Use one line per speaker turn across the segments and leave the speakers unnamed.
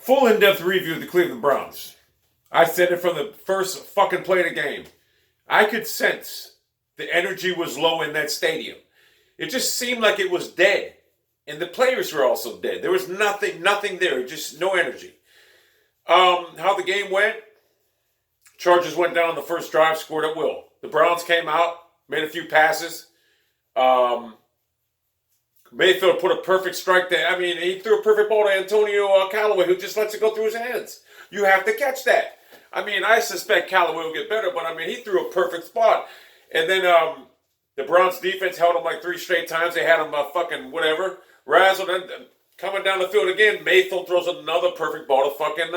Full in-depth review of the Cleveland Browns. I said it from the first fucking play of the game. I could sense the energy was low in that stadium. It just seemed like it was dead. And the players were also dead. There was nothing there. Just no energy. How the game went, Chargers went down the first drive, scored at will. The Browns came out, made a few passes. Mayfield put a perfect strike there. I mean, he threw a perfect ball to Antonio Callaway, who just lets it go through his hands. You have to catch that. I mean, I suspect Callaway will get better, but I mean, he threw a perfect spot. And then the Browns defense held him like 3 straight times. They had him fucking whatever, razzled. And coming down the field again, Mayfield throws another perfect ball to fucking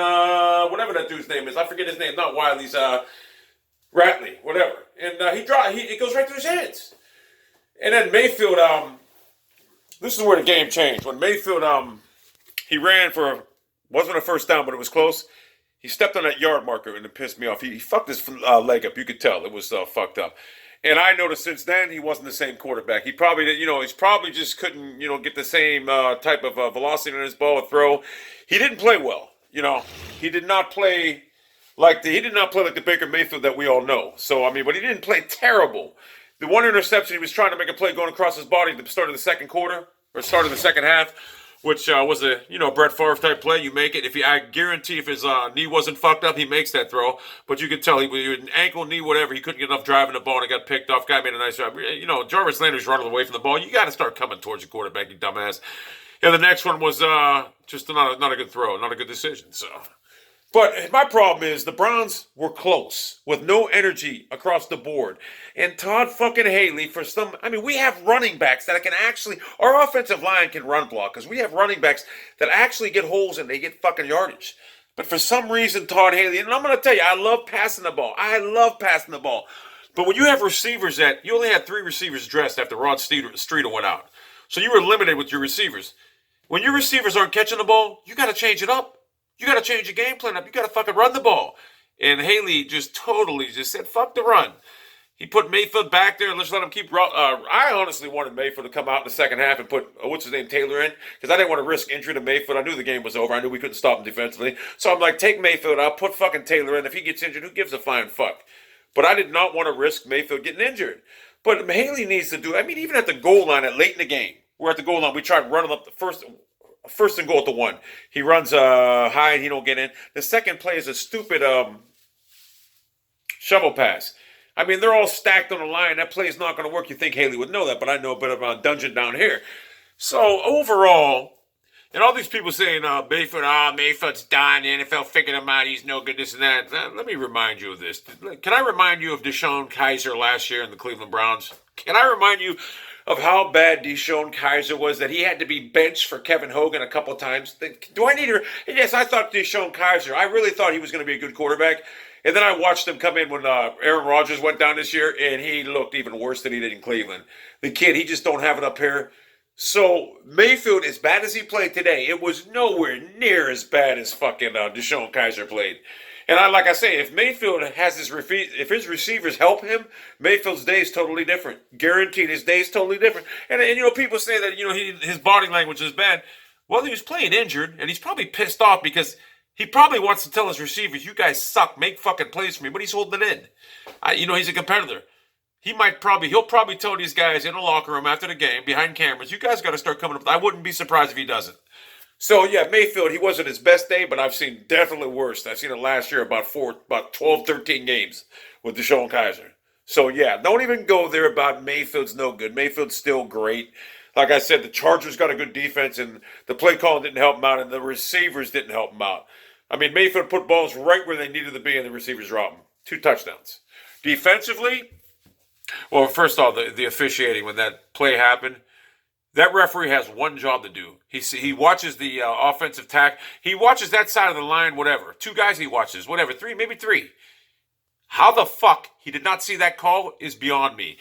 whatever that dude's name is. I forget his name. Not Wiley's Ratley, whatever. And it goes right through his hands. And then Mayfield, this is where the game changed. When Mayfield, he ran for, wasn't a first down, but it was close. He stepped on that yard marker and it pissed me off. He fucked his leg up. You could tell it was fucked up. And I noticed since then he wasn't the same quarterback. He probably, he's probably just couldn't, get the same type of velocity on his ball or throw. He didn't play well. He did not play like the Baker Mayfield that we all know. So I mean, but he didn't play terrible. The one interception, he was trying to make a play going across his body at the start of the second quarter or start of the second half, which was a Brett Favre type play. You make it. I guarantee if his knee wasn't fucked up, he makes that throw. But you could tell he was an ankle, knee, whatever. He couldn't get enough driving the ball and it got picked off. Guy made a nice job. Jarvis Landry's running away from the ball. You got to start coming towards the quarterback, you dumbass. And the next one was just not a good throw, not a good decision. So. But my problem is the Browns were close with no energy across the board. And Todd fucking Haley we have running backs that can actually, our offensive line can run block because we have running backs that actually get holes and they get fucking yardage. But for some reason, Todd Haley, and I'm going to tell you, I love passing the ball. But when you have receivers you only had 3 receivers dressed after Rod Streeter went out. So you were limited with your receivers. When your receivers aren't catching the ball, you got to change it up. You got to change your game plan up. You got to fucking run the ball. And Haley just totally said, fuck the run. He put Mayfield back there and let's let him keep. I honestly wanted Mayfield to come out in the second half and put, Taylor in. Because I didn't want to risk injury to Mayfield. I knew the game was over. I knew we couldn't stop him defensively. So I'm like, take Mayfield out, put fucking Taylor in. If he gets injured, who gives a flying fuck? But I did not want to risk Mayfield getting injured. But Haley needs to even at the goal line late in the game. We're at the goal line. We tried running up the first and goal at the 1. He runs high and he don't get in. The second play is a stupid shovel pass. I mean, they're all stacked on the line. That play is not going to work. You think Haley would know that, but I know a bit about dungeon down here. So overall, and all these people saying Mayfield's done. The NFL figured him out. He's no good, this and that. Let me remind you of this. Can I remind you of DeShone Kizer last year in the Cleveland Browns? Can I remind you of how bad DeShone Kizer was, that he had to be benched for Kevin Hogan a couple of times? Do I need to? Yes, I thought DeShone Kizer, I really thought he was going to be a good quarterback. And then I watched him come in when Aaron Rodgers went down this year, and he looked even worse than he did in Cleveland. The kid, he just don't have it up here. So Mayfield, as bad as he played today, it was nowhere near as bad as fucking DeShone Kizer played. And like I say, if Mayfield has if his receivers help him, Mayfield's day is totally different. Guaranteed, his day is totally different. And people say that his body language is bad. Well, he was playing injured, and he's probably pissed off because he probably wants to tell his receivers, "You guys suck. Make fucking plays for me." But he's holding it in. He's a competitor. He'll probably tell these guys in the locker room after the game, behind cameras, "You guys got to start coming up." I wouldn't be surprised if he doesn't. So, yeah, Mayfield, he wasn't his best day, but I've seen definitely worse. I've seen it last year, about 12, 13 games with DeShone Kizer. So, yeah, don't even go there about Mayfield's no good. Mayfield's still great. Like I said, the Chargers got a good defense, and the play calling didn't help him out, and the receivers didn't help him out. I mean, Mayfield put balls right where they needed to be, and the receivers dropped them. 2 touchdowns. Defensively, well, first off, the officiating when that play happened, that referee has one job to do. He watches the offensive tack. He watches that side of the line, whatever. 2 guys he watches, whatever. 3, maybe 3. How the fuck he did not see that call is beyond me.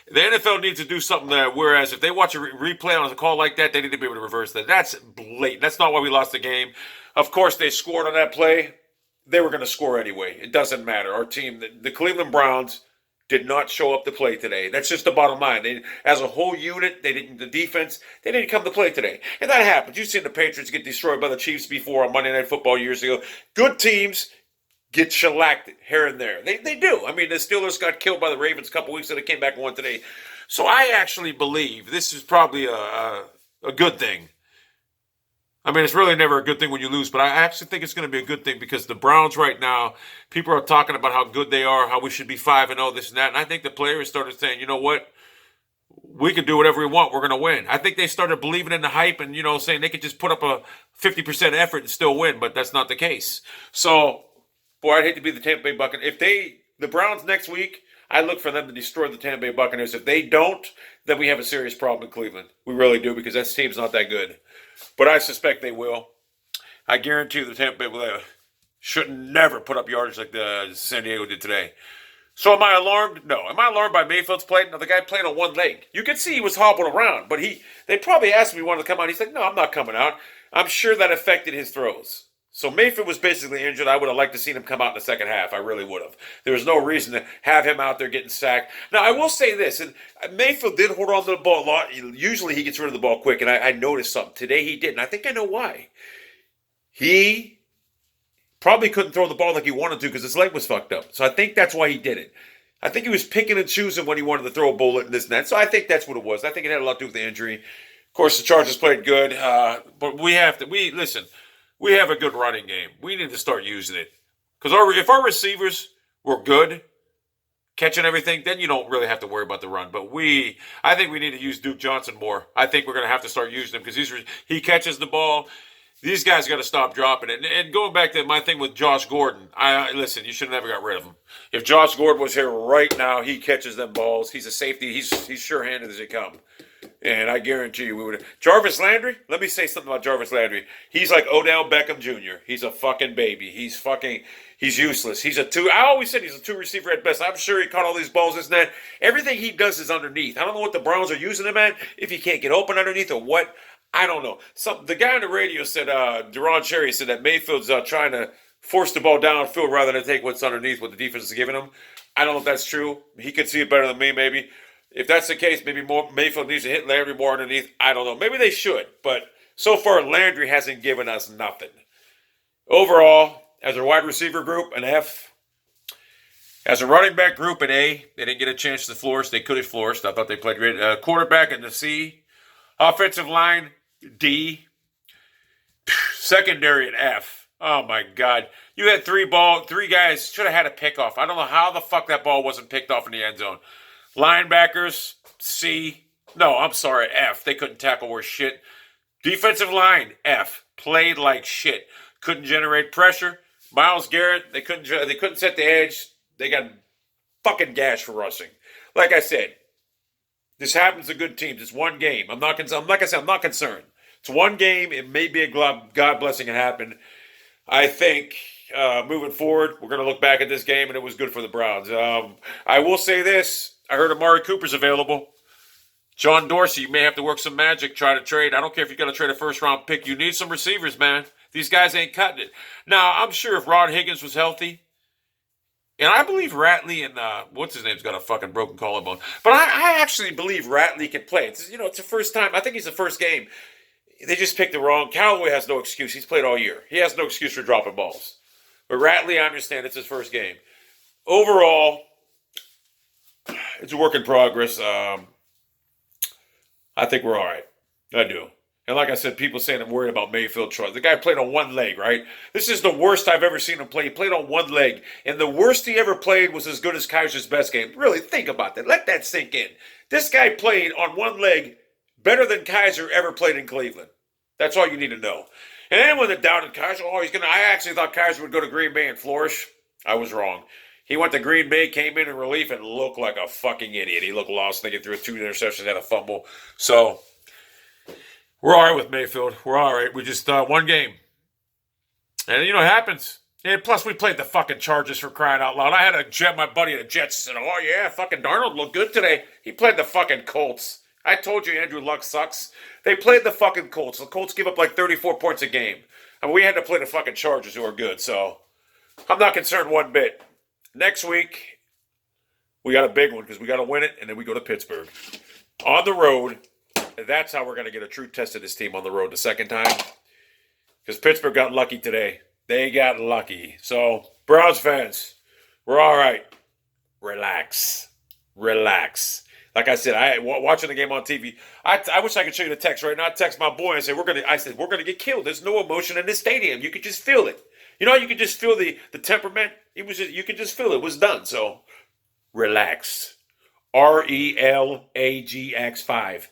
The NFL needs to do something there, whereas if they watch a replay on a call like that, they need to be able to reverse that. That's blatant. That's not why we lost the game. Of course, they scored on that play. They were going to score anyway. It doesn't matter. Our team, the Cleveland Browns, did not show up to play today. That's just the bottom line. They, as a whole unit, they didn't. The defense, they didn't come to play today, and that happens. You've seen the Patriots get destroyed by the Chiefs before on Monday Night Football years ago. Good teams get shellacked here and there. They do. I mean, the Steelers got killed by the Ravens a couple weeks ago. They came back and won today. So I actually believe this is probably a good thing. I mean, it's really never a good thing when you lose, but I actually think it's going to be a good thing because the Browns right now, people are talking about how good they are, how we should be 5-0, this and that. And I think the players started saying, you know what? We can do whatever we want. We're going to win. I think they started believing in the hype and, saying they could just put up a 50% effort and still win, but that's not the case. So, boy, I'd hate to be the Tampa Bay Buccaneers. The Browns next week, I look for them to destroy the Tampa Bay Buccaneers. If they don't, then we have a serious problem in Cleveland. We really do because that team's not that good. But I suspect they will. I guarantee you the Tampa Bay will should never put up yardage like the San Diego did today. So am I alarmed? No. Am I alarmed by Mayfield's play? No, the guy played on one leg. You could see he was hobbling around, but they probably asked him if he wanted to come out. He's like, no, I'm not coming out. I'm sure that affected his throws. So Mayfield was basically injured. I would have liked to see him come out in the second half. I really would have. There was no reason to have him out there getting sacked. Now, I will say this, and Mayfield did hold on to the ball a lot. Usually he gets rid of the ball quick, and I noticed something. Today he didn't. I think I know why. He probably couldn't throw the ball like he wanted to because his leg was fucked up. So I think that's why he did it. I think he was picking and choosing when he wanted to throw a bullet and this and that. So I think that's what it was. I think it had a lot to do with the injury. Of course, the Chargers played good, but we have a good running game. We need to start using it. Because if our receivers were good, catching everything, then you don't really have to worry about the run. But I think we need to use Duke Johnson more. I think we're going to have to start using him because he catches the ball. These guys got to stop dropping it. And going back to my thing with Josh Gordon, listen, you should have never got rid of him. If Josh Gordon was here right now, he catches them balls. He's a safety. He's sure-handed as they come. And I guarantee you we would. Jarvis Landry, let me say something about Jarvis Landry. He's like Odell Beckham Jr. He's a fucking baby. He's useless. I always said he's a 2 receiver at best. I'm sure he caught all these balls, this and that. Everything he does is underneath. I don't know what the Browns are using him at, if he can't get open underneath or what. I don't know. The guy on the radio said, Deron Cherry said that Mayfield's trying to force the ball downfield rather than take what's underneath, what the defense is giving him. I don't know if that's true. He could see it better than me, maybe. If that's the case, maybe Mayfield needs to hit Landry more underneath. I don't know. Maybe they should. But so far, Landry hasn't given us nothing. Overall, as a wide receiver group, an F. As a running back group, an A. They didn't get a chance to flourish. They could have flourished. I thought they played great. Quarterback in the C. Offensive line, D. Secondary, an F. Oh, my God. You had three guys. Should have had a pickoff. I don't know how the fuck that ball wasn't picked off in the end zone. Linebackers, C. No, I'm sorry, F. They couldn't tackle worth shit. Defensive line, F. Played like shit. Couldn't generate pressure. Myles Garrett, they couldn't set the edge. They got fucking gashed for rushing. Like I said, this happens to good teams. It's one game. I'm not concerned. It's one game. It may be a God blessing it happened. I think moving forward, we're going to look back at this game, and it was good for the Browns. I will say this. I heard Amari Cooper's available. John Dorsey, you may have to work some magic, try to trade. I don't care if you're going to trade a first-round pick. You need some receivers, man. These guys ain't cutting it. Now, I'm sure if Rod Higgins was healthy, and I believe Ratley and, what's his name's got a fucking broken collarbone. But I actually believe Ratley can play. It's the first time. I think he's the first game. They just picked the wrong. Callaway has no excuse. He's played all year. He has no excuse for dropping balls. But Ratley, I understand it's his first game. Overall, it's a work in progress. I think we're all right. I do. And like I said, people saying I'm worried about Mayfield. The guy played on one leg, right? This is the worst I've ever seen him play. He played on one leg. And the worst he ever played was as good as Kaiser's best game. Really, think about that. Let that sink in. This guy played on one leg better than Kaiser ever played in Cleveland. That's all you need to know. And anyone that doubted Kaiser, I actually thought Kaiser would go to Green Bay and flourish. I was wrong. He went to Green Bay, came in relief, and looked like a fucking idiot. He looked lost. They threw 2 interceptions, had a fumble. So, we're all right with Mayfield. We're all right. We just one game. And, it happens. And plus, we played the fucking Chargers for crying out loud. I had my buddy at the Jets said, oh, yeah, fucking Darnold looked good today. He played the fucking Colts. I told you Andrew Luck sucks. They played the fucking Colts. The Colts give up like 34 points a game. And we had to play the fucking Chargers who are good. So, I'm not concerned one bit. Next week, We got a big one because we got to win it, and then we go to Pittsburgh. On the road, that's how we're going to get a true test of this team on the road the second time. Because Pittsburgh got lucky today. They got lucky. So, Browns fans, we're all right. Relax. Relax. Like I said, watching the game on TV, I wish I could show you the text right now. I text my boy and say, we're gonna get killed. There's no emotion in this stadium. You could just feel it. You know, you could just feel the temperament. You could just feel it. It was done. So relax. RELAGX5.